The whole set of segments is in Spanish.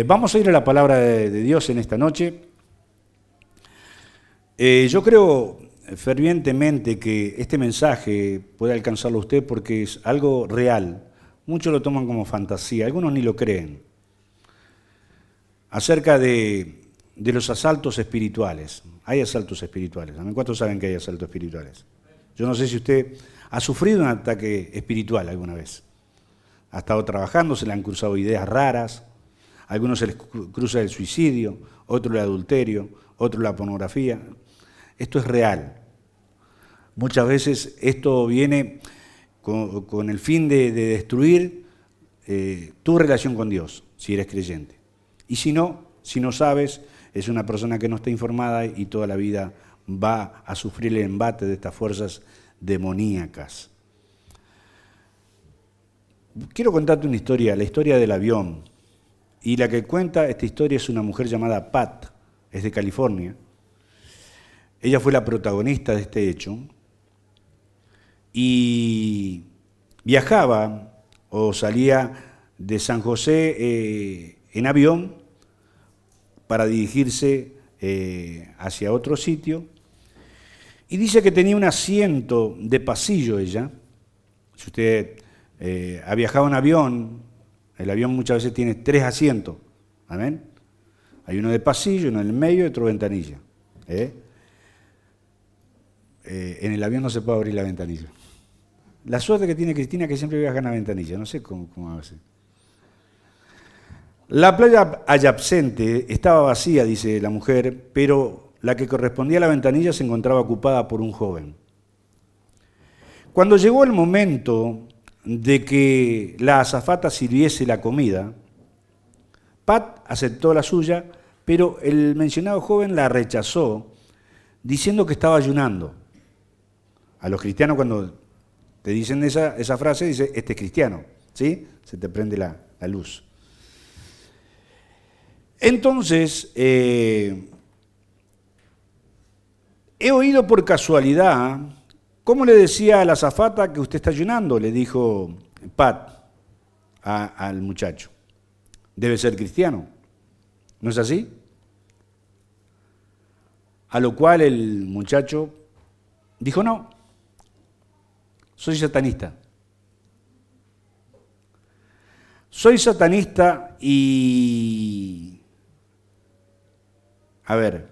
Vamos a ir a la palabra de Dios en esta noche. Yo creo fervientemente que este mensaje puede alcanzarlo a usted porque es algo real. Muchos lo toman como fantasía, algunos ni lo creen. Acerca de los asaltos espirituales. Hay asaltos espirituales. ¿Cuántos saben que hay asaltos espirituales? Yo no sé si usted ha sufrido un ataque espiritual alguna vez. Ha estado trabajando, se le han cruzado ideas raras. A algunos se les cruza el suicidio, otro el adulterio, otro la pornografía. Esto es real. Muchas veces esto viene con el fin de destruir tu relación con Dios, si eres creyente. Y si no sabes, es una persona que no está informada y toda la vida va a sufrir el embate de estas fuerzas demoníacas. Quiero contarte una historia, la historia del avión. Y la que cuenta esta historia es una mujer llamada Pat, es de California. Ella fue la protagonista de este hecho y viajaba o salía de San José en avión para dirigirse hacia otro sitio. Y dice que tenía un asiento de pasillo ella. Si usted ha viajado en avión, el avión muchas veces tiene 3 asientos. ¿Amén? Hay uno de pasillo, uno en el medio y otro ventanilla. En el avión no se puede abrir la ventanilla. La suerte que tiene Cristina es que siempre viaja en la ventanilla. No sé cómo hace. La playa adyacente estaba vacía, dice la mujer, pero la que correspondía a la ventanilla se encontraba ocupada por un joven. Cuando llegó el momento de que la azafata sirviese la comida, Pat aceptó la suya, pero el mencionado joven la rechazó, diciendo que estaba ayunando. A los cristianos cuando te dicen esa frase, dice, este es cristiano, ¿sí? Se te prende la luz. Entonces, he oído por casualidad, ¿cómo le decía a la azafata que usted está ayunando? Le dijo Pat al muchacho. Debe ser cristiano, ¿no es así? A lo cual el muchacho dijo, no, soy satanista. Soy satanista y... A ver,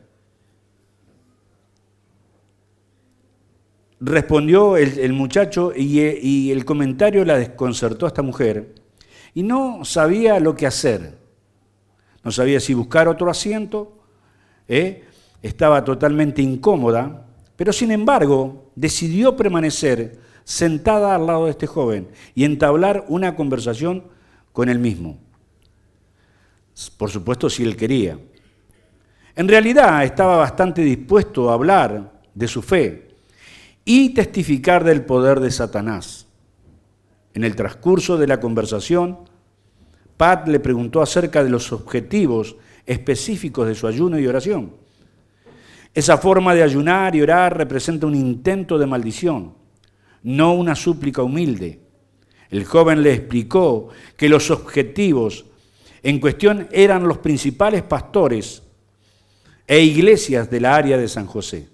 respondió el muchacho y el comentario la desconcertó a esta mujer y no sabía lo que hacer. No sabía si buscar otro asiento, estaba totalmente incómoda, pero sin embargo decidió permanecer sentada al lado de este joven y entablar una conversación con él mismo. Por supuesto, si él quería. En realidad estaba bastante dispuesto a hablar de su fe y testificar del poder de Satanás. En el transcurso de la conversación, Pat le preguntó acerca de los objetivos específicos de su ayuno y oración. Esa forma de ayunar y orar representa un intento de maldición, no una súplica humilde. El joven le explicó que los objetivos en cuestión eran los principales pastores e iglesias de la área de San José,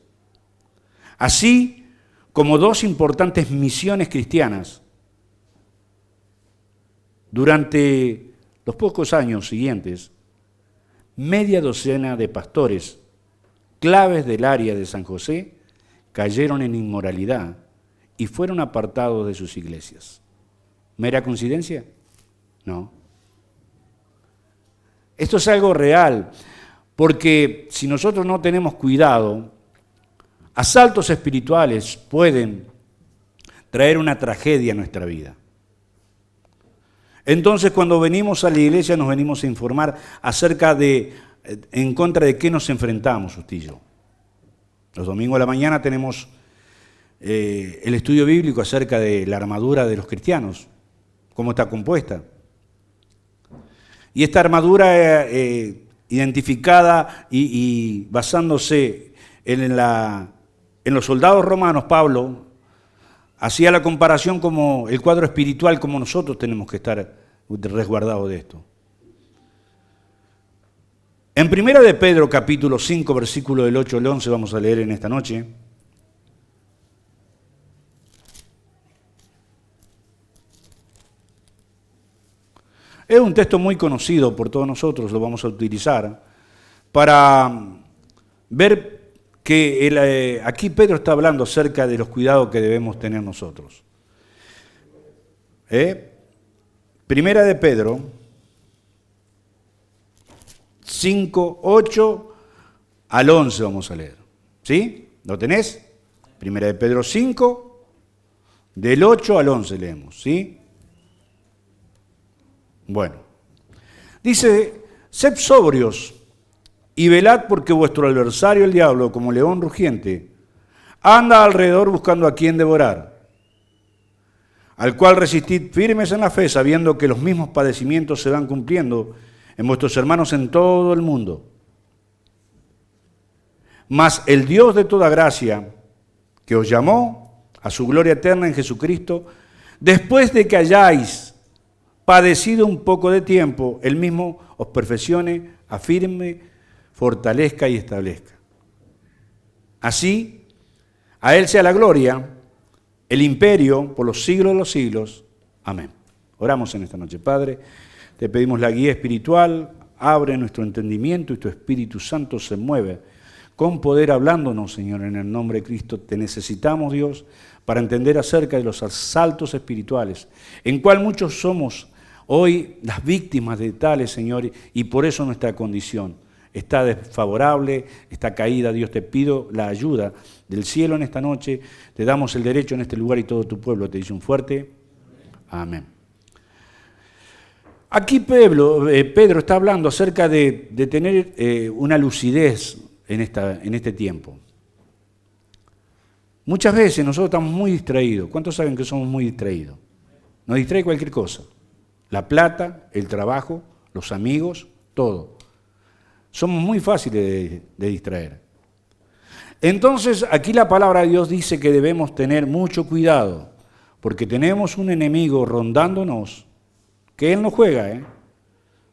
así como 2 importantes misiones cristianas. Durante los pocos años siguientes, media docena de pastores claves del área de San José cayeron en inmoralidad y fueron apartados de sus iglesias. ¿Mera coincidencia? No. Esto es algo real, porque si nosotros no tenemos cuidado, asaltos espirituales pueden traer una tragedia a nuestra vida. Entonces, cuando venimos a la iglesia, nos venimos a informar acerca en contra de qué nos enfrentamos, usted y yo. Los domingos a la mañana tenemos el estudio bíblico acerca de la armadura de los cristianos, cómo está compuesta. Y esta armadura identificada y basándose en los soldados romanos, Pablo hacía la comparación como el cuadro espiritual, como nosotros tenemos que estar resguardados de esto. En Primera de Pedro, capítulo 5, versículo del 8 al 11, vamos a leer en esta noche. Es un texto muy conocido por todos nosotros, lo vamos a utilizar para ver que aquí Pedro está hablando acerca de los cuidados que debemos tener nosotros. Primera de Pedro 5, 8 al 11 vamos a leer. ¿Sí? ¿Lo tenés? Primera de Pedro 5, del 8 al 11 leemos. ¿Sí? Bueno. Dice, sed sobrios y velad porque vuestro adversario el diablo, como león rugiente, anda alrededor buscando a quien devorar, al cual resistid firmes en la fe, sabiendo que los mismos padecimientos se van cumpliendo en vuestros hermanos en todo el mundo. Mas el Dios de toda gracia, que os llamó a su gloria eterna en Jesucristo, después de que hayáis padecido un poco de tiempo, Él mismo os perfeccione, afirme, fortalezca y establezca. Así, a Él sea la gloria, el imperio por los siglos de los siglos. Amén. Oramos en esta noche. Padre, te pedimos la guía espiritual, abre nuestro entendimiento y tu Espíritu Santo se mueve con poder hablándonos, Señor, en el nombre de Cristo. Te necesitamos, Dios, para entender acerca de los asaltos espirituales, en cual muchos somos hoy las víctimas de tales, Señor, y por eso nuestra condición está desfavorable, está caída. Dios, te pido la ayuda del cielo en esta noche. Te damos el derecho en este lugar y todo tu pueblo te dice un fuerte amén. Aquí Pedro está hablando acerca de tener una lucidez en este tiempo. Muchas veces nosotros estamos muy distraídos. ¿Cuántos saben que somos muy distraídos? Nos distrae cualquier cosa. La plata, el trabajo, los amigos, todo. Somos muy fáciles de distraer. Entonces, aquí la palabra de Dios dice que debemos tener mucho cuidado, porque tenemos un enemigo rondándonos, que él no juega,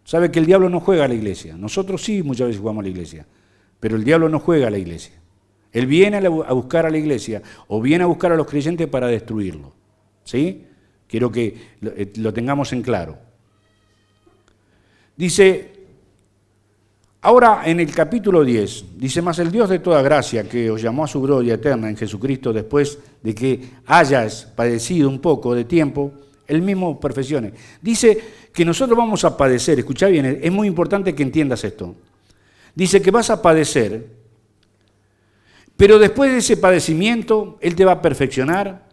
Sabe que el diablo no juega a la iglesia. Nosotros sí muchas veces jugamos a la iglesia, pero el diablo no juega a la iglesia. Él viene a buscar a la iglesia o viene a buscar a los creyentes para destruirlo. ¿Sí? Quiero que lo tengamos en claro. Dice, ahora en el capítulo 10, dice, mas el Dios de toda gracia, que os llamó a su gloria eterna en Jesucristo después de que hayas padecido un poco de tiempo, Él mismo perfeccione. Dice que nosotros vamos a padecer, escuchá bien, es muy importante que entiendas esto. Dice que vas a padecer, pero después de ese padecimiento, Él te va a perfeccionar,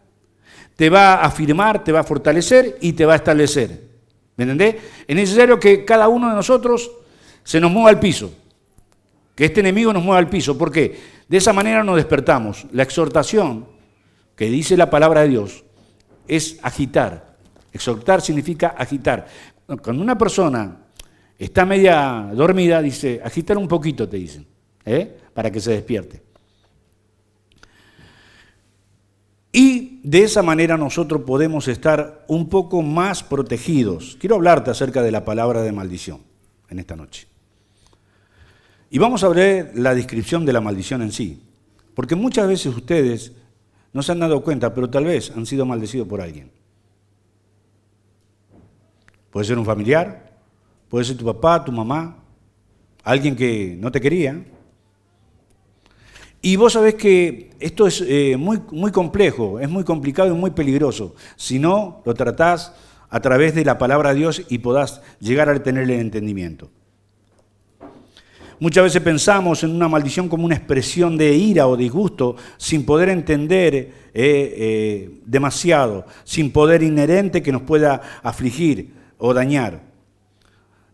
te va a afirmar, te va a fortalecer y te va a establecer. ¿Me entendés? Es necesario que cada uno de nosotros se nos mueva al piso, que este enemigo nos mueva al piso. ¿Por qué? De esa manera nos despertamos. La exhortación que dice la palabra de Dios es agitar. Exhortar significa agitar. Cuando una persona está media dormida, dice, agitar un poquito, te dicen, para que se despierte. Y de esa manera nosotros podemos estar un poco más protegidos. Quiero hablarte acerca de la palabra de maldición en esta noche. Y vamos a ver la descripción de la maldición en sí. Porque muchas veces ustedes no se han dado cuenta, pero tal vez han sido maldecidos por alguien. Puede ser un familiar, puede ser tu papá, tu mamá, alguien que no te quería. Y vos sabés que esto es muy complejo, es muy complicado y muy peligroso. Si no, lo tratás a través de la palabra de Dios y podás llegar a tener el entendimiento. Muchas veces pensamos en una maldición como una expresión de ira o disgusto sin poder entender demasiado, sin poder inherente que nos pueda afligir o dañar.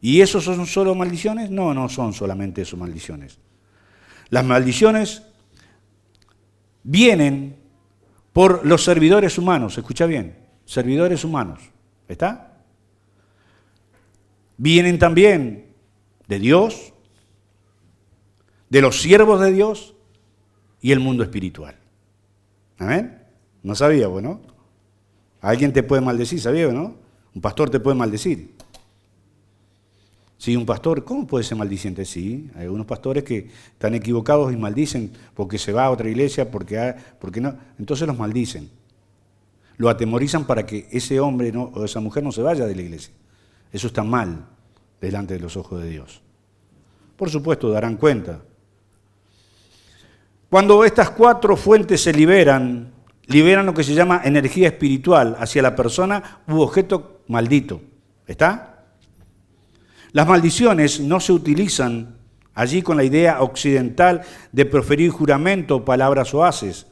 ¿Y esos son solo maldiciones? No, no son solamente eso maldiciones. Las maldiciones vienen por los servidores humanos, escucha bien, servidores humanos, ¿está? Vienen también de Dios, de los siervos de Dios y el mundo espiritual. ¿Amén? No sabía, ¿no? Alguien te puede maldecir, ¿sabía, no? Un pastor te puede maldecir. Sí, un pastor, ¿cómo puede ser maldiciente? Sí, hay algunos pastores que están equivocados y maldicen porque se va a otra iglesia, porque no. Entonces los maldicen. Lo atemorizan para que ese hombre o esa mujer no se vaya de la iglesia. Eso está mal delante de los ojos de Dios. Por supuesto, darán cuenta. Cuando estas 4 fuentes se liberan lo que se llama energía espiritual hacia la persona u objeto maldito. ¿Está? Las maldiciones no se utilizan allí con la idea occidental de proferir juramento, palabras o haces.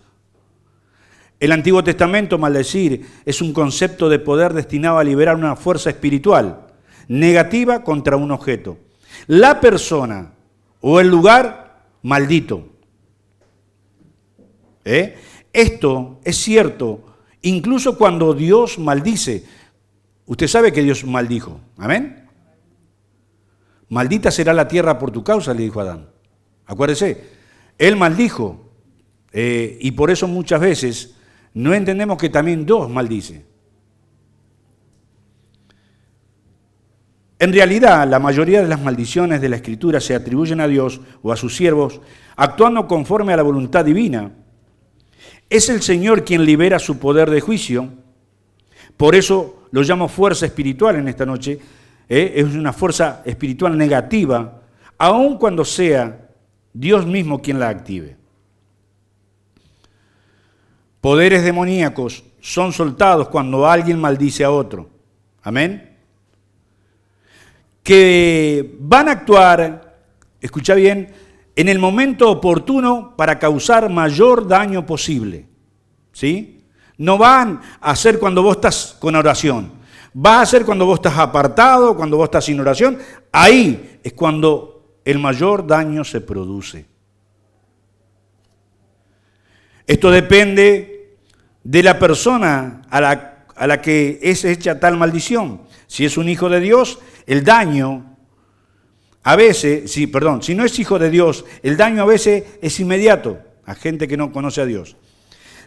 El Antiguo Testamento, maldecir, es un concepto de poder destinado a liberar una fuerza espiritual negativa contra un objeto. La persona o el lugar maldito. Esto es cierto, incluso cuando Dios maldice. Usted sabe que Dios maldijo. ¿Amén? Maldita será la tierra por tu causa, le dijo a Adán. Acuérdese, él maldijo. Y por eso muchas veces no entendemos que también Dios maldice. En realidad, la mayoría de las maldiciones de la Escritura se atribuyen a Dios o a sus siervos actuando conforme a la voluntad divina. Es el Señor quien libera su poder de juicio. Por eso lo llamo fuerza espiritual en esta noche. Es una fuerza espiritual negativa, aun cuando sea Dios mismo quien la active. Poderes demoníacos son soltados cuando alguien maldice a otro. Amén. Que van a actuar, escucha bien, en el momento oportuno para causar mayor daño posible. ¿Sí? No van a hacer cuando vos estás con oración. Va a ser cuando vos estás apartado, cuando vos estás sin oración. Ahí es cuando el mayor daño se produce. Esto depende de la persona a la que es hecha tal maldición. Si es un hijo de Dios, el daño a veces, si no es hijo de Dios, el daño a veces es inmediato a gente que no conoce a Dios.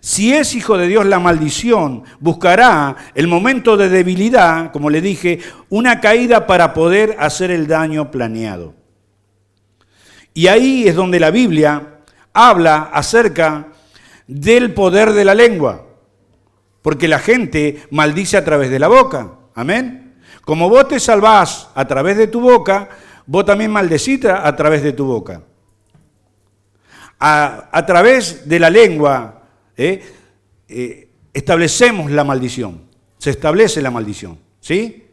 Si es hijo de Dios, la maldición buscará el momento de debilidad, como le dije, una caída para poder hacer el daño planeado. Y ahí es donde la Biblia habla acerca del poder de la lengua, porque la gente maldice a través de la boca. Amén. Como vos te salvás a través de tu boca, vos también maldecís a través de tu boca. A través de la lengua, establecemos la maldición. Se establece la maldición. ¿Sí?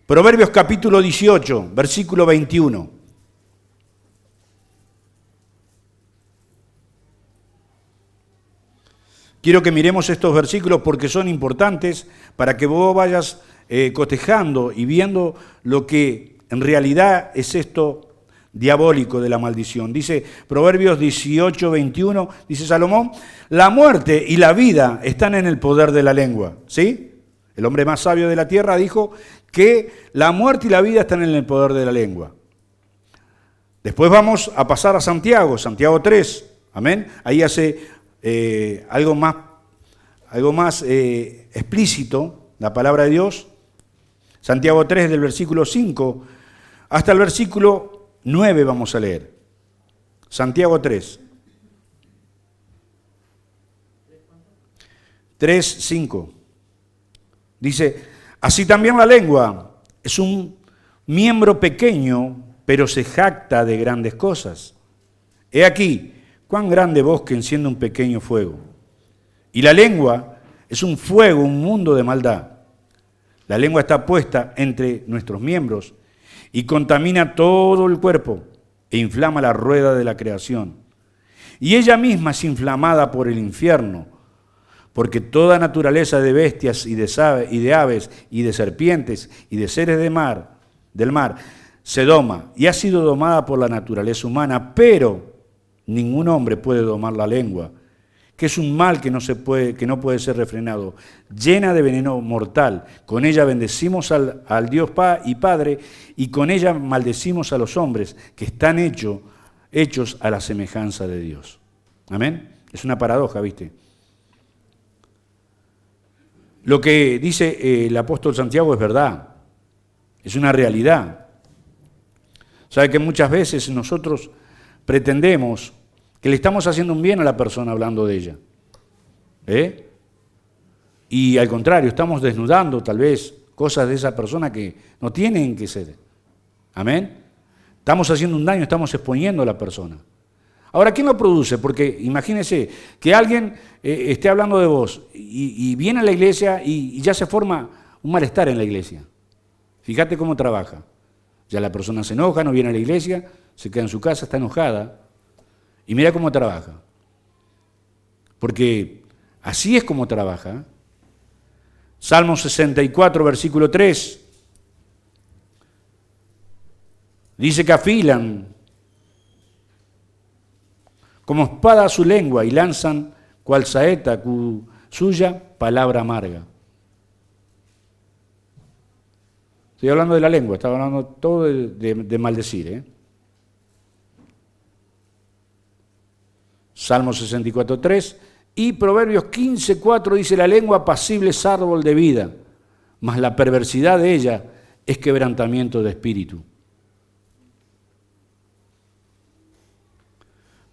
Proverbios capítulo 18, versículo 21. Quiero que miremos estos versículos porque son importantes para que vos vayas cotejando y viendo lo que en realidad es esto diabólico de la maldición. Dice Proverbios 18, 21, dice Salomón, la muerte y la vida están en el poder de la lengua. ¿Sí? El hombre más sabio de la tierra dijo que la muerte y la vida están en el poder de la lengua. Después vamos a pasar a Santiago 3, amén. Ahí hace algo más explícito la palabra de Dios. Santiago 3 del versículo 5 hasta el versículo 9 vamos a leer. Santiago 3. 3, 5. Dice, así también la lengua es un miembro pequeño, pero se jacta de grandes cosas. He aquí, cuán grande bosque enciende un pequeño fuego. Y la lengua es un fuego, un mundo de maldad. La lengua está puesta entre nuestros miembros y contamina todo el cuerpo e inflama la rueda de la creación. Y ella misma es inflamada por el infierno, porque toda naturaleza de bestias y de aves y de serpientes y de seres del mar se doma y ha sido domada por la naturaleza humana, pero ningún hombre puede domar la lengua, que es un mal que no puede ser refrenado, llena de veneno mortal. Con ella bendecimos al Dios y Padre, y con ella maldecimos a los hombres que están hechos a la semejanza de Dios. Amén. Es una paradoja, ¿viste? Lo que dice el apóstol Santiago es verdad, es una realidad. ¿Sabe que muchas veces nosotros pretendemos que le estamos haciendo un bien a la persona hablando de ella? Y al contrario, estamos desnudando tal vez cosas de esa persona que no tienen que ser. Amén. Estamos haciendo un daño, estamos exponiendo a la persona. Ahora, ¿quién lo produce? Porque imagínese que alguien esté hablando de vos y viene a la iglesia y ya se forma un malestar en la iglesia. Fíjate cómo trabaja. Ya la persona se enoja, no viene a la iglesia, se queda en su casa, está enojada. Y mira cómo trabaja. Porque así es como trabaja. Salmo 64, versículo 3. Dice que afilan como espada su lengua y lanzan cual saeta suya palabra amarga. Estoy hablando de la lengua, estaba hablando todo de maldecir. Salmo 64, 3 y Proverbios 15, 4 dice: la lengua apacible es árbol de vida, mas la perversidad de ella es quebrantamiento de espíritu.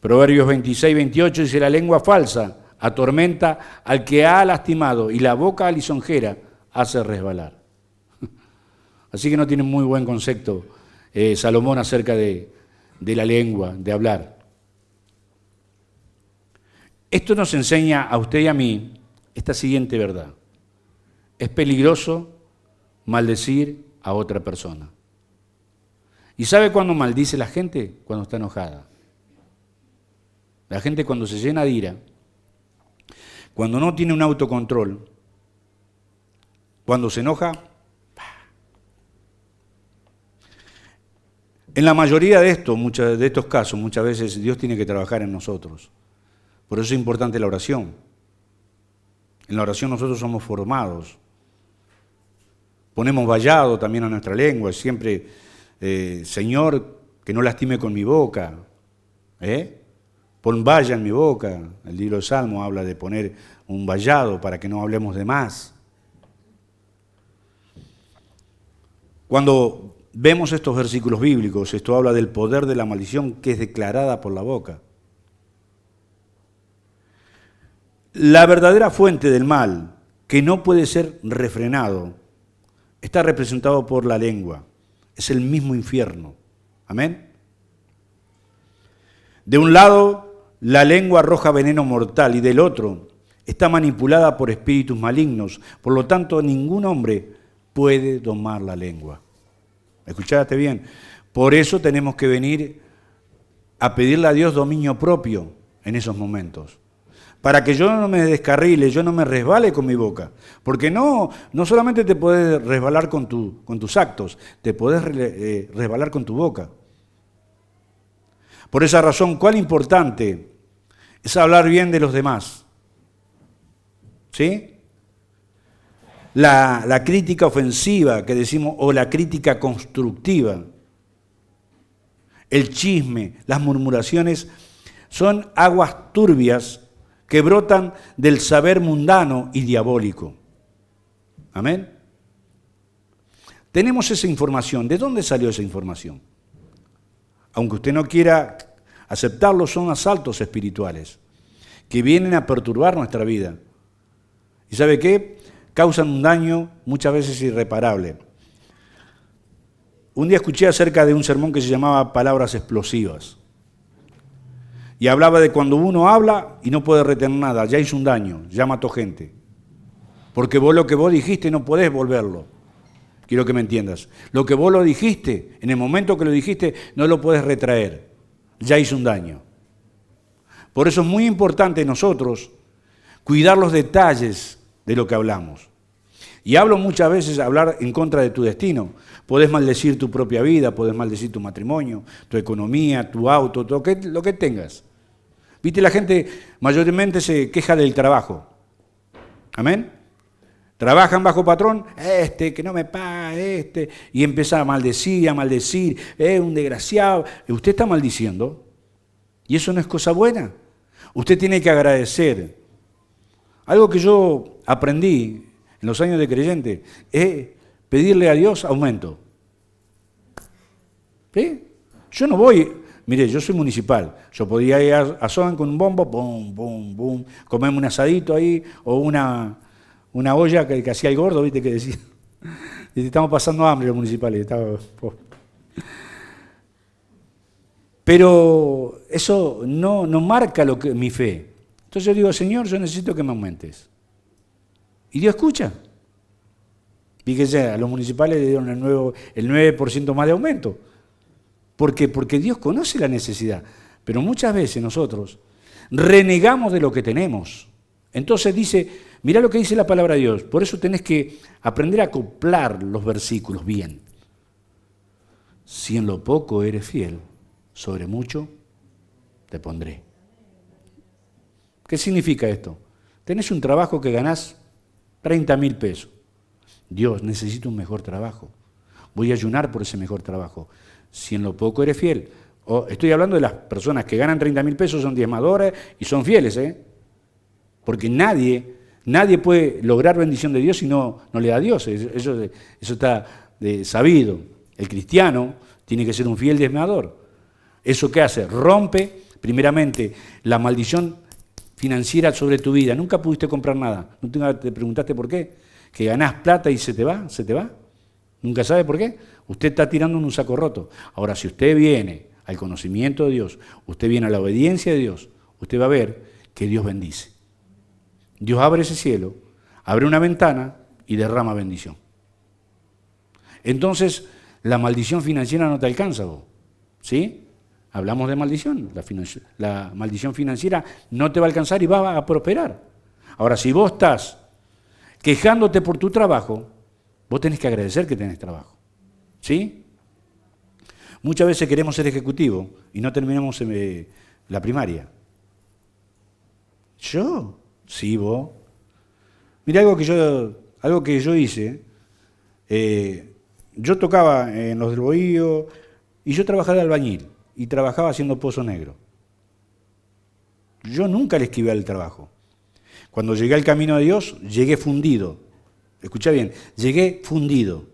Proverbios 26, 28 dice: la lengua falsa atormenta al que ha lastimado y la boca lisonjera hace resbalar. Así que no tiene muy buen concepto Salomón acerca de la lengua, de hablar. Esto nos enseña a usted y a mí esta siguiente verdad. Es peligroso maldecir a otra persona. ¿Y sabe cuándo maldice la gente? Cuando está enojada. La gente cuando se llena de ira, cuando no tiene un autocontrol, cuando se enoja, en la mayoría de estos casos, muchas veces Dios tiene que trabajar en nosotros. Por eso es importante la oración. En la oración nosotros somos formados. Ponemos vallado también a nuestra lengua, siempre, Señor, que no lastime con mi boca. Pon valla en mi boca. El libro de Salmo habla de poner un vallado para que no hablemos de más. Cuando vemos estos versículos bíblicos, esto habla del poder de la maldición que es declarada por la boca. La verdadera fuente del mal, que no puede ser refrenado, está representado por la lengua. Es el mismo infierno. Amén. De un lado, la lengua arroja veneno mortal y del otro, está manipulada por espíritus malignos. Por lo tanto, ningún hombre puede domar la lengua. ¿Escuchaste bien? Por eso tenemos que venir a pedirle a Dios dominio propio en esos momentos. Para que yo no me descarrile, yo no me resbale con mi boca. Porque no solamente te puedes resbalar con tus actos, te puedes resbalar con tu boca. Por esa razón, cuán importante es hablar bien de los demás. ¿Sí? La crítica ofensiva que decimos, o la crítica constructiva, el chisme, las murmuraciones, son aguas turbias que brotan del saber mundano y diabólico. Amén. Tenemos esa información. ¿De dónde salió esa información? Aunque usted no quiera aceptarlo, son asaltos espirituales que vienen a perturbar nuestra vida. ¿Y sabe qué? Causan un daño muchas veces irreparable. Un día escuché acerca de un sermón que se llamaba Palabras Explosivas. Y hablaba de cuando uno habla y no puede retener nada, ya hizo un daño, ya mató gente. Porque vos lo que vos dijiste no podés volverlo. Quiero que me entiendas. Lo que vos lo dijiste, en el momento que lo dijiste, no lo podés retraer. Ya hizo un daño. Por eso es muy importante nosotros cuidar los detalles de lo que hablamos. Y hablo muchas veces hablar en contra de tu destino. Podés maldecir tu propia vida, podés maldecir tu matrimonio, tu economía, tu auto, lo que tengas. ¿Viste? La gente mayormente se queja del trabajo. ¿Amén? Trabajan bajo patrón, que no me paga, y empieza a maldecir, un desgraciado. Usted está maldiciendo, y eso no es cosa buena. Usted tiene que agradecer. Algo que yo aprendí en los años de creyente es pedirle a Dios aumento. ¿Sí? Yo no voy, mire, yo soy municipal, yo podía ir a Sogan con un bombo, bum, bum, bum, comerme un asadito ahí, o una olla que hacía el gordo, ¿viste? Que decía, estamos pasando hambre los municipales. Pero eso no marca mi fe. Entonces yo digo, Señor, yo necesito que me aumentes. Y Dios escucha. Fíjese, a los municipales le dieron el 9% más de aumento. ¿Por qué? Porque Dios conoce la necesidad. Pero muchas veces nosotros renegamos de lo que tenemos. Entonces dice, mirá lo que dice la palabra de Dios. Por eso tenés que aprender a acoplar los versículos bien. Si en lo poco eres fiel, sobre mucho te pondré. ¿Qué significa esto? Tenés un trabajo que ganás 30.000 pesos. Dios, necesito un mejor trabajo. Voy a ayunar por ese mejor trabajo. Si en lo poco eres fiel. Estoy hablando de las personas que ganan 30.000 pesos, son diezmadoras y son fieles, porque nadie puede lograr bendición de Dios si no le da a Dios. Eso está sabido. El cristiano tiene que ser un fiel diezmador. ¿Eso qué hace? Rompe, primeramente, la maldición financiera sobre tu vida. Nunca pudiste comprar nada. ¿Nunca te preguntaste por qué? Que ganás plata y se te va. ¿Nunca sabe por qué? Usted está tirando en un saco roto. Ahora, si usted viene al conocimiento de Dios, usted viene a la obediencia de Dios, usted va a ver que Dios bendice. Dios abre ese cielo, abre una ventana y derrama bendición. Entonces, la maldición financiera no te alcanza vos. ¿Sí? Hablamos de maldición. La maldición financiera no te va a alcanzar y va a prosperar. Ahora, si vos estás quejándote por tu trabajo, vos tenés que agradecer que tenés trabajo. ¿Sí? Muchas veces queremos ser ejecutivos y no terminamos la primaria. ¿Yo? Sí, vos. Mira, algo que yo hice. Yo tocaba en los del Bohío y yo trabajaba de albañil y trabajaba haciendo pozo negro. Yo nunca le esquivé al trabajo. Cuando llegué al camino de Dios, llegué fundido. Escucha bien, llegué fundido.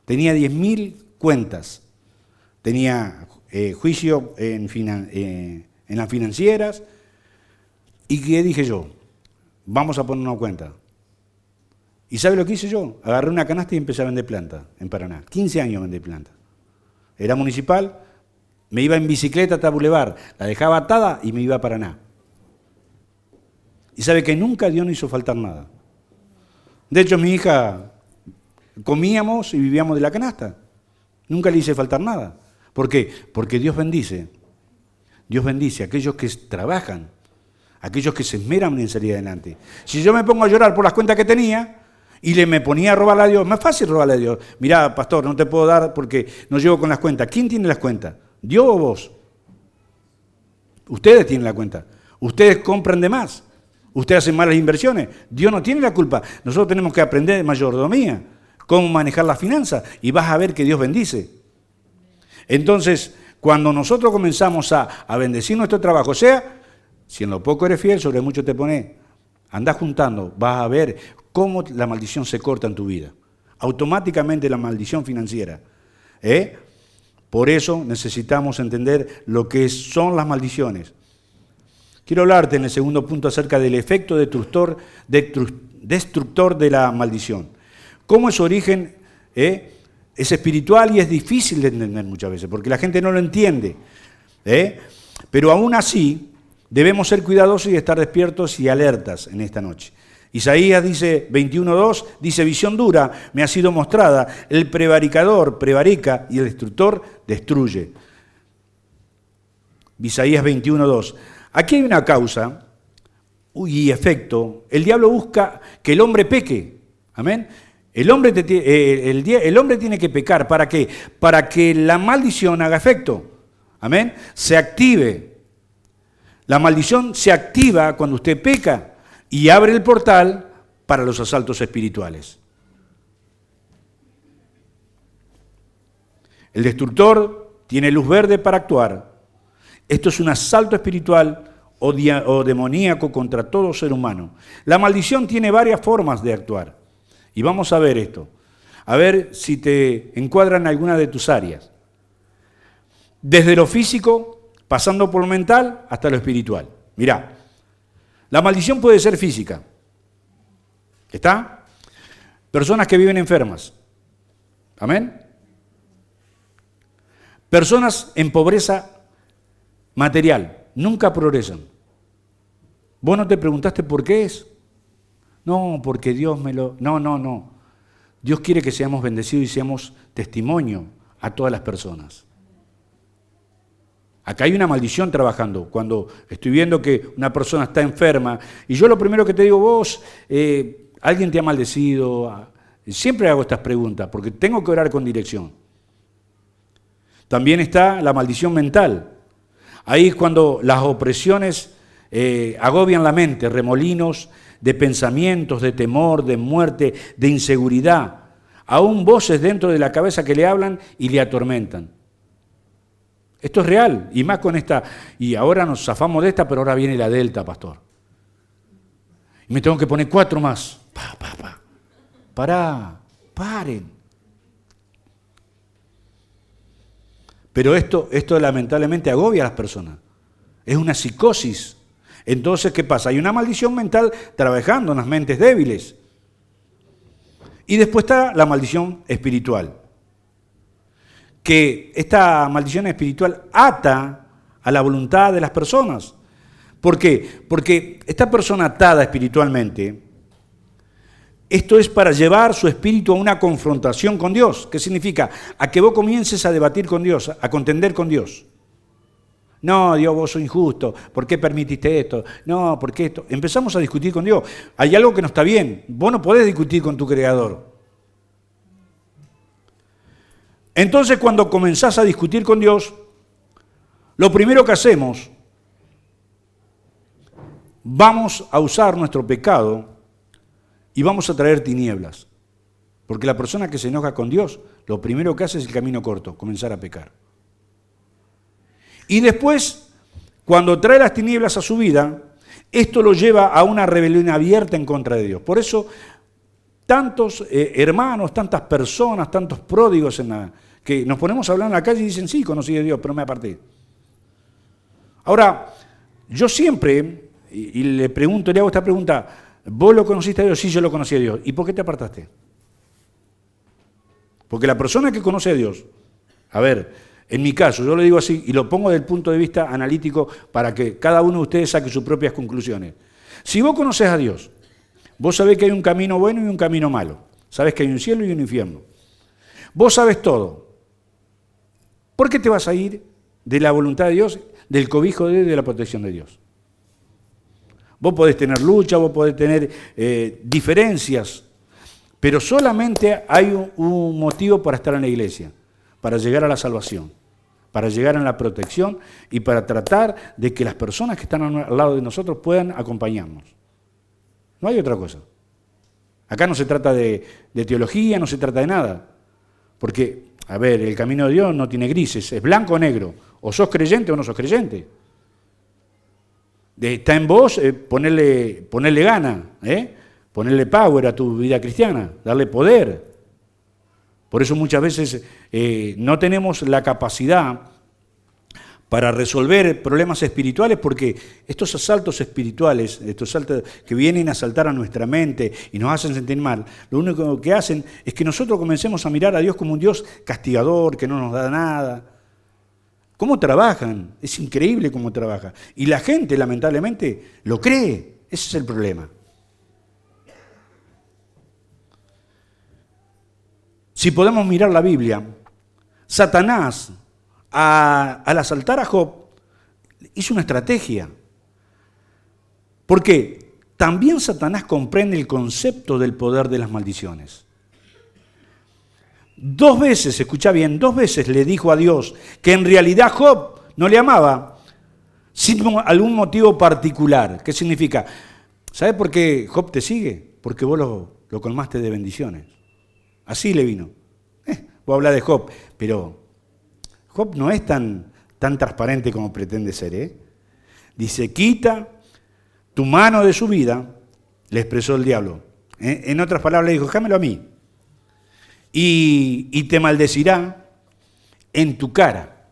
Tenía 10.000 cuentas. Tenía juicio en las financieras. ¿Y qué dije yo? Vamos a poner una cuenta. ¿Y sabe lo que hice yo? Agarré una canasta y empecé a vender planta en Paraná. 15 años vendí planta. Era municipal, me iba en bicicleta hasta Boulevard, la dejaba atada y me iba a Paraná. Y sabe que nunca Dios no hizo faltar nada. De hecho, mi hija, comíamos y vivíamos de la canasta. Nunca le hice faltar nada. ¿Por qué? Porque Dios bendice. Dios bendice a aquellos que trabajan, a aquellos que se esmeran en salir adelante. Si yo me pongo a llorar por las cuentas que tenía y me ponía a robarle a Dios, más fácil robarle a Dios. Mirá, pastor, no te puedo dar porque no llego con las cuentas. ¿Quién tiene las cuentas? ¿Dios o vos? Ustedes tienen la cuenta. Ustedes compran de más. Ustedes hacen malas inversiones. Dios no tiene la culpa. Nosotros tenemos que aprender de mayordomía, cómo manejar las finanzas, y vas a ver que Dios bendice. Entonces, cuando nosotros comenzamos a bendecir nuestro trabajo, o sea, si en lo poco eres fiel, sobre mucho te pones, andás juntando, vas a ver cómo la maldición se corta en tu vida. Automáticamente la maldición financiera. Por eso necesitamos entender lo que son las maldiciones. Quiero hablarte en el segundo punto acerca del efecto destructor de la maldición. Cómo es su origen es espiritual y es difícil de entender muchas veces, porque la gente no lo entiende. Pero aún así, debemos ser cuidadosos y estar despiertos y alertas en esta noche. Isaías dice, 21:2, dice, visión dura me ha sido mostrada, el prevaricador prevarica y el destructor destruye. Isaías 21:2. Aquí hay una causa y efecto. El diablo busca que el hombre peque. Amén. El hombre tiene que pecar. ¿Para qué? Para que la maldición haga efecto. Amén. Se active. La maldición se activa cuando usted peca y abre el portal para los asaltos espirituales. El destructor tiene luz verde para actuar. Esto es un asalto espiritual o demoníaco contra todo ser humano. La maldición tiene varias formas de actuar. Y vamos a ver esto. A ver si te encuadran algunas de tus áreas. desde lo físico, pasando por lo mental, hasta lo espiritual. Mirá, la maldición puede ser física. ¿Está? Personas que viven enfermas. ¿Amén? Personas en pobreza material. Nunca progresan. ¿Vos no te preguntaste por qué es? No, porque Dios me lo... No. Dios quiere que seamos bendecidos y seamos testimonio a todas las personas. Acá hay una maldición trabajando. Cuando estoy viendo que una persona está enferma, y yo lo primero que te digo, vos, alguien te ha maldecido. Siempre hago estas preguntas, porque tengo que orar con dirección. También está la maldición mental. Ahí es cuando las opresiones agobian la mente, remolinos de pensamientos, de temor, de muerte, de inseguridad. Aún voces dentro de la cabeza que le hablan y le atormentan. Esto es real, y más con esta, y ahora nos zafamos de esta, pero ahora viene la delta, pastor. Y me tengo que poner 4 más. Paren. Pero esto lamentablemente agobia a las personas. Es una psicosis. Entonces, ¿qué pasa? Hay una maldición mental trabajando en las mentes débiles. Y después está la maldición espiritual. Que esta maldición espiritual ata a la voluntad de las personas. ¿Por qué? Porque esta persona atada espiritualmente, esto es para llevar su espíritu a una confrontación con Dios. ¿Qué significa? A que vos comiences a debatir con Dios, a contender con Dios. No, Dios, vos sos injusto. ¿Por qué permitiste esto? No, ¿por qué esto? Empezamos a discutir con Dios. Hay algo que no está bien. Vos no podés discutir con tu Creador. Entonces, cuando comenzás a discutir con Dios, lo primero que hacemos, vamos a usar nuestro pecado y vamos a traer tinieblas. Porque la persona que se enoja con Dios, lo primero que hace es el camino corto, comenzar a pecar. Y después, cuando trae las tinieblas a su vida, esto lo lleva a una rebelión abierta en contra de Dios. Por eso, tantos hermanos, tantas personas, tantos pródigos que nos ponemos a hablar en la calle y dicen, sí, conocí a Dios, pero me aparté. Ahora, yo siempre, y le hago esta pregunta, ¿vos lo conociste a Dios? Sí, yo lo conocí a Dios. ¿Y por qué te apartaste? Porque la persona que conoce a Dios, a ver, en mi caso, yo lo digo así y lo pongo desde el punto de vista analítico para que cada uno de ustedes saque sus propias conclusiones. Si vos conoces a Dios, vos sabés que hay un camino bueno y un camino malo. Sabés que hay un cielo y un infierno. Vos sabés todo. ¿Por qué te vas a ir de la voluntad de Dios, del cobijo de Dios y de la protección de Dios? Vos podés tener lucha, vos podés tener diferencias, pero solamente hay un motivo para estar en la iglesia, para llegar a la salvación, para llegar a la protección y para tratar de que las personas que están al lado de nosotros puedan acompañarnos. No hay otra cosa. Acá no se trata de teología, no se trata de nada. Porque, a ver, el camino de Dios no tiene grises, es blanco o negro. O sos creyente o no sos creyente. Está en vos ponerle gana, ponerle power a tu vida cristiana, darle poder. Por eso muchas veces no tenemos la capacidad para resolver problemas espirituales, porque estos asaltos espirituales, estos asaltos que vienen a asaltar a nuestra mente y nos hacen sentir mal, lo único que hacen es que nosotros comencemos a mirar a Dios como un Dios castigador, que no nos da nada. ¿Cómo trabajan? Es increíble cómo trabajan. Y la gente, lamentablemente, lo cree. Ese es el problema. Si podemos mirar la Biblia, Satanás, al asaltar a Job, hizo una estrategia. ¿Por qué? También Satanás comprende el concepto del poder de las maldiciones. 2 veces, escucha bien, 2 veces le dijo a Dios que en realidad Job no le amaba sin algún motivo particular. ¿Qué significa? ¿Sabes por qué Job te sigue? Porque vos lo colmaste de bendiciones. Así le vino. Voy a hablar de Job, pero Job no es tan transparente como pretende ser. Dice, quita tu mano de su vida, le expresó el diablo. En otras palabras le dijo, déjamelo a mí. Y te maldecirá en tu cara.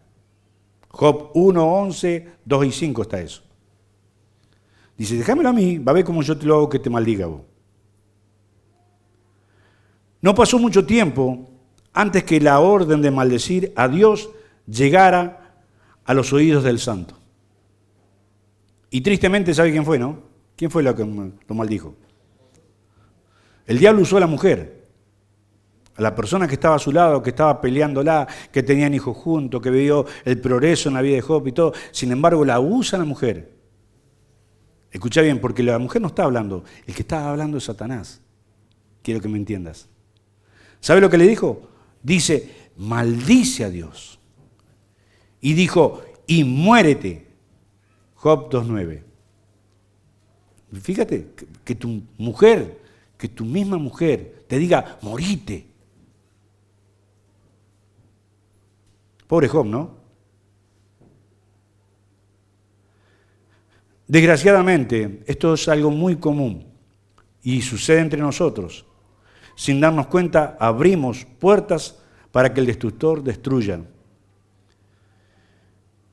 Job 1, 11, 2 y 5 está eso. Dice, déjamelo a mí, va a ver cómo yo te lo hago que te maldiga vos. No pasó mucho tiempo antes que la orden de maldecir a Dios llegara a los oídos del santo. Y tristemente, ¿sabe quién fue, no? ¿Quién fue lo que lo maldijo? El diablo usó a la mujer, a la persona que estaba a su lado, que estaba peleándola, que tenían hijos juntos, que vio el progreso en la vida de Job y todo. Sin embargo, la usa la mujer. Escucha bien, porque la mujer no está hablando. El que está hablando es Satanás. Quiero que me entiendas. ¿Sabe lo que le dijo? Dice, maldice a Dios. Y dijo, y muérete. Job 2.9. Fíjate, que tu mujer, que tu misma mujer te diga, morite. Pobre Job, ¿no? Desgraciadamente, esto es algo muy común y sucede entre nosotros. Sin darnos cuenta, abrimos puertas para que el destructor destruya.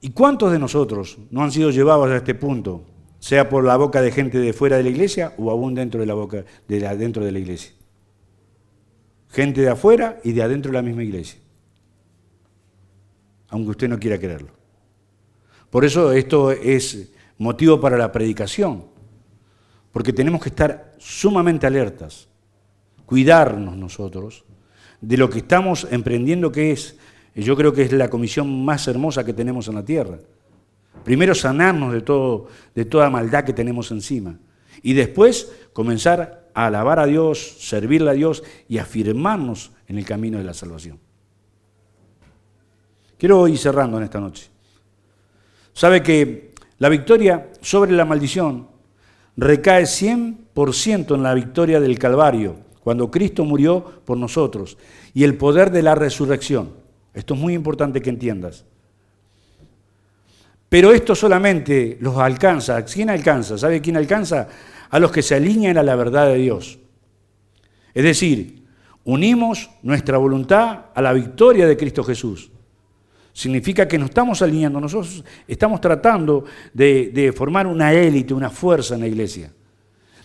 ¿Y cuántos de nosotros no han sido llevados a este punto, sea por la boca de gente de fuera de la iglesia o aún dentro de la boca de adentro de la iglesia? Gente de afuera y de adentro de la misma iglesia, aunque usted no quiera creerlo. Por eso esto es motivo para la predicación, porque tenemos que estar sumamente alertas, cuidarnos nosotros de lo que estamos emprendiendo, que es, yo creo que es la comisión más hermosa que tenemos en la tierra. Primero sanarnos de toda maldad que tenemos encima y después comenzar a alabar a Dios, servirle a Dios y afirmarnos en el camino de la salvación. Quiero ir cerrando en esta noche. Sabe que la victoria sobre la maldición recae 100% en la victoria del Calvario, cuando Cristo murió por nosotros, y el poder de la resurrección. Esto es muy importante que entiendas. Pero esto solamente los alcanza. ¿Quién alcanza? ¿Sabe quién alcanza? A los que se alinean a la verdad de Dios. Es decir, unimos nuestra voluntad a la victoria de Cristo Jesús. Significa que nos estamos alineando, nosotros estamos tratando de formar una élite, una fuerza en la iglesia.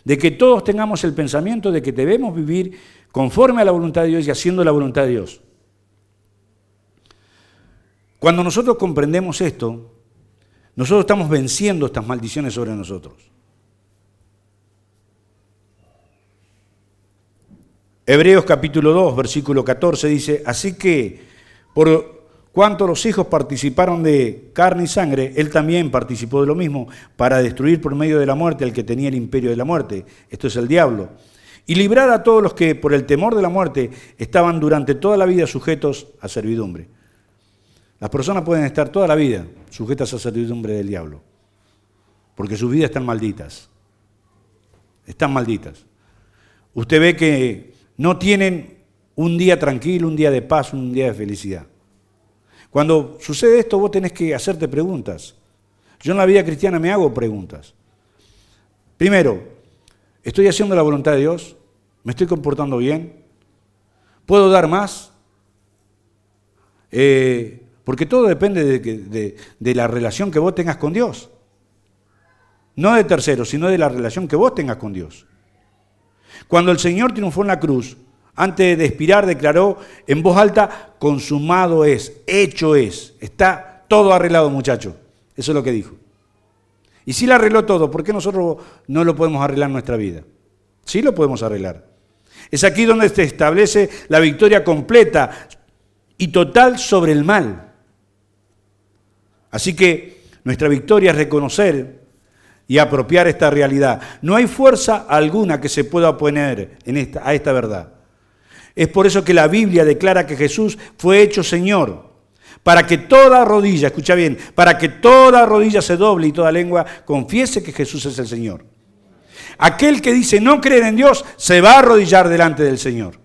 De que todos tengamos el pensamiento de que debemos vivir conforme a la voluntad de Dios y haciendo la voluntad de Dios. Cuando nosotros comprendemos esto, nosotros estamos venciendo estas maldiciones sobre nosotros. Hebreos capítulo 2, versículo 14 dice, así que por cuanto los hijos participaron de carne y sangre, él también participó de lo mismo para destruir por medio de la muerte al que tenía el imperio de la muerte, esto es el diablo, y librar a todos los que por el temor de la muerte estaban durante toda la vida sujetos a servidumbre. Las personas pueden estar toda la vida sujetas a servidumbre del diablo, porque sus vidas están malditas. Están malditas. Usted ve que no tienen un día tranquilo, un día de paz, un día de felicidad. Cuando sucede esto, vos tenés que hacerte preguntas. Yo en la vida cristiana me hago preguntas. Primero, ¿estoy haciendo la voluntad de Dios? ¿Me estoy comportando bien? ¿Puedo dar más? Porque todo depende de la relación que vos tengas con Dios. No de terceros, sino de la relación que vos tengas con Dios. Cuando el Señor triunfó en la cruz, antes de expirar declaró en voz alta, consumado es, hecho es. Está todo arreglado, muchachos. Eso es lo que dijo. Y si le arregló todo, ¿por qué nosotros no lo podemos arreglar en nuestra vida? Sí lo podemos arreglar. Es aquí donde se establece la victoria completa y total sobre el mal. Así que nuestra victoria es reconocer y apropiar esta realidad. No hay fuerza alguna que se pueda oponer a esta verdad. Es por eso que la Biblia declara que Jesús fue hecho Señor, para que toda rodilla, escucha bien, para que toda rodilla se doble y toda lengua confiese que Jesús es el Señor. Aquel que dice no creer en Dios, se va a arrodillar delante del Señor.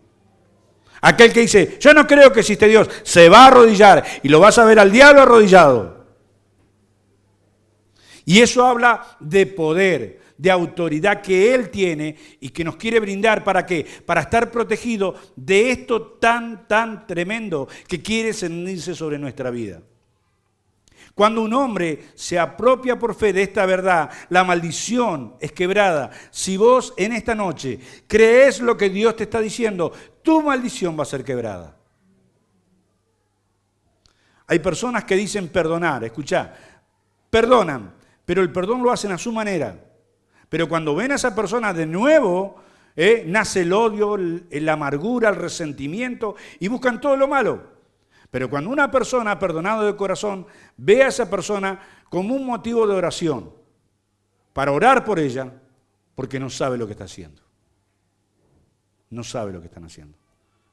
Aquel que dice, yo no creo que existe Dios, se va a arrodillar y lo vas a ver al diablo arrodillado. Y eso habla de poder, de autoridad que Él tiene y que nos quiere brindar. ¿Para qué? Para estar protegido de esto tan tremendo que quiere cernirse sobre nuestra vida. Cuando un hombre se apropia por fe de esta verdad, la maldición es quebrada. Si vos en esta noche crees lo que Dios te está diciendo, tu maldición va a ser quebrada. Hay personas que dicen perdonar, escuchá, perdonan, pero el perdón lo hacen a su manera. Pero cuando ven a esa persona de nuevo, nace el odio, la amargura, el resentimiento y buscan todo lo malo. Pero cuando una persona ha perdonado de corazón, ve a esa persona como un motivo de oración, para orar por ella, porque no sabe lo que está haciendo. No sabe lo que están haciendo.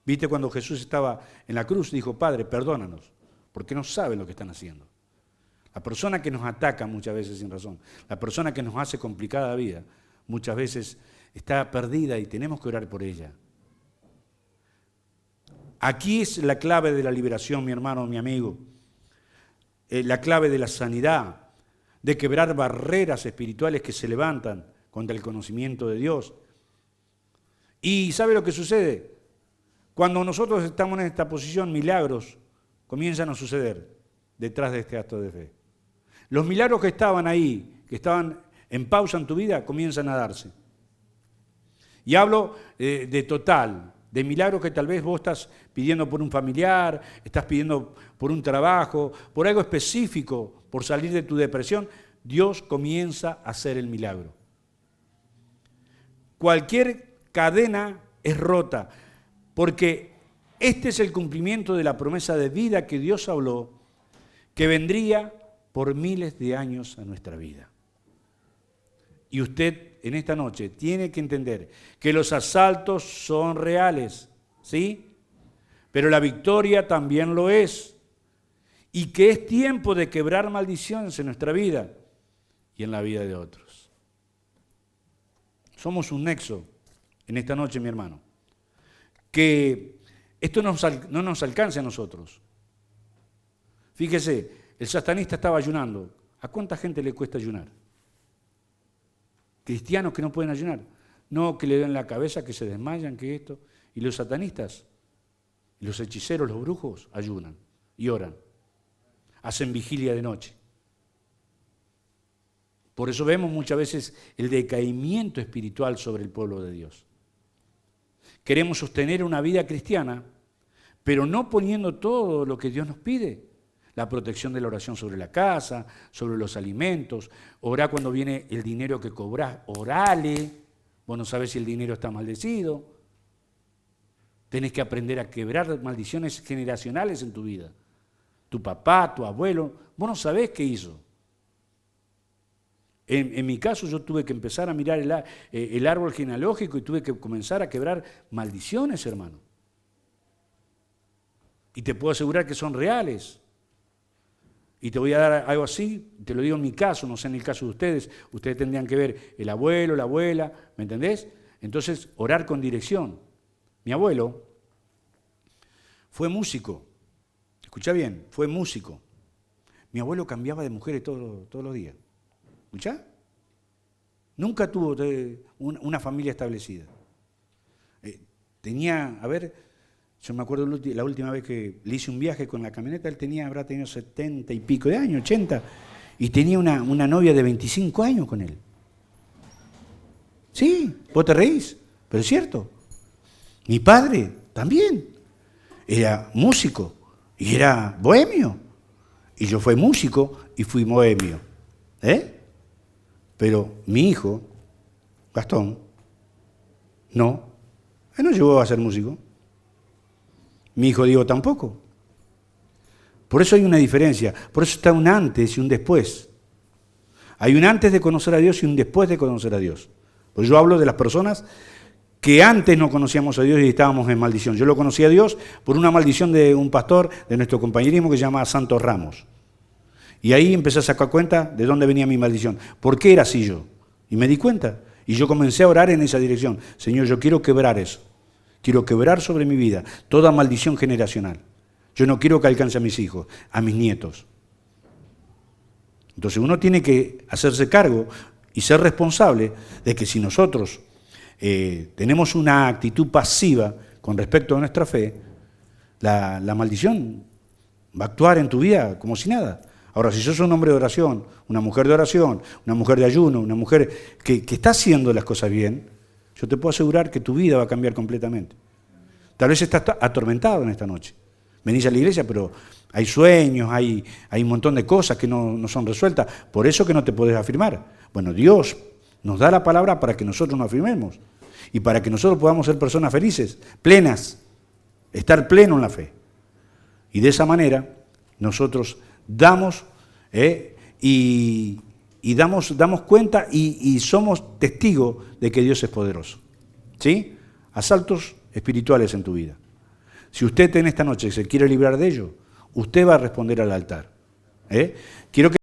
¿Viste cuando Jesús estaba en la cruz? Dijo, Padre, perdónanos, porque no saben lo que están haciendo. La persona que nos ataca muchas veces sin razón, la persona que nos hace complicada la vida, muchas veces está perdida y tenemos que orar por ella. Aquí es la clave de la liberación, mi hermano, mi amigo. La clave de la sanidad, de quebrar barreras espirituales que se levantan contra el conocimiento de Dios. ¿Y sabe lo que sucede? Cuando nosotros estamos en esta posición, milagros comienzan a suceder detrás de este acto de fe. Los milagros que estaban ahí, que estaban en pausa en tu vida, comienzan a darse. Y hablo de total, de milagros que tal vez vos estás pidiendo por un familiar, estás pidiendo por un trabajo, por algo específico, por salir de tu depresión, Dios comienza a hacer el milagro. Cualquier cadena es rota, porque este es el cumplimiento de la promesa de vida que Dios habló, que vendría por miles de años a nuestra vida. Y usted en esta noche tiene que entender que los asaltos son reales, ¿sí? Pero la victoria también lo es. Y que es tiempo de quebrar maldiciones en nuestra vida y en la vida de otros. Somos un nexo en esta noche, mi hermano. Que esto no nos alcance a nosotros. Fíjese, el satanista estaba ayunando. ¿A cuánta gente le cuesta ayunar? Cristianos que no pueden ayunar. No, que le den la cabeza, que se desmayan, que esto. Y los satanistas, los hechiceros, los brujos, ayunan y oran. Hacen vigilia de noche. Por eso vemos muchas veces el decaimiento espiritual sobre el pueblo de Dios. Queremos sostener una vida cristiana, pero no poniendo todo lo que Dios nos pide. La protección de la oración sobre la casa, sobre los alimentos. Orá cuando viene el dinero que cobrás, orale. Vos no sabés si el dinero está maldecido. Tenés que aprender a quebrar maldiciones generacionales en tu vida. Tu papá, tu abuelo, vos no sabés qué hizo. En mi caso yo tuve que empezar a mirar el árbol genealógico y tuve que comenzar a quebrar maldiciones, hermano. Y te puedo asegurar que son reales. Y te voy a dar algo así, te lo digo en mi caso, no sé en el caso de ustedes tendrían que ver el abuelo, la abuela, ¿me entendés? Entonces, orar con dirección. Mi abuelo fue músico, escuchá bien, fue músico. Mi abuelo cambiaba de mujeres todos los días, ¿escuchá? Nunca tuvo una familia establecida. Tenía, yo me acuerdo la última vez que le hice un viaje con la camioneta, él habrá tenido 70 y pico de años, 80, y tenía una novia de 25 años con él. Sí, vos te reís, pero es cierto. Mi padre también era músico y era bohemio. Y yo fui músico y fui bohemio. Pero mi hijo, Gastón, no, él no llegó a ser músico. Mi hijo Diego tampoco. Por eso hay una diferencia. Por eso está un antes y un después. Hay un antes de conocer a Dios y un después de conocer a Dios. Pues yo hablo de las personas que antes no conocíamos a Dios y estábamos en maldición. Yo lo conocí a Dios por una maldición de un pastor de nuestro compañerismo que se llama Santos Ramos. Y ahí empecé a sacar cuenta de dónde venía mi maldición. ¿Por qué era así yo? Y me di cuenta. Y yo comencé a orar en esa dirección. Señor, yo quiero quebrar eso. Quiero quebrar sobre mi vida toda maldición generacional. Yo no quiero que alcance a mis hijos, a mis nietos. Entonces uno tiene que hacerse cargo y ser responsable de que si nosotros tenemos una actitud pasiva con respecto a nuestra fe, la maldición va a actuar en tu vida como si nada. Ahora, si sos un hombre de oración, una mujer de oración, una mujer de ayuno, una mujer que está haciendo las cosas bien, yo te puedo asegurar que tu vida va a cambiar completamente. Tal vez estás atormentado en esta noche. Venís a la iglesia, pero hay sueños, hay un montón de cosas que no son resueltas. Por eso que no te podés afirmar. Bueno, Dios nos da la palabra para que nosotros nos afirmemos. Y para que nosotros podamos ser personas felices, plenas, estar pleno en la fe. Y de esa manera nosotros damos damos cuenta y somos testigos de que Dios es poderoso. ¿Sí? Asaltos espirituales en tu vida. Si usted en esta noche se quiere librar de ello, usted va a responder al altar. Quiero que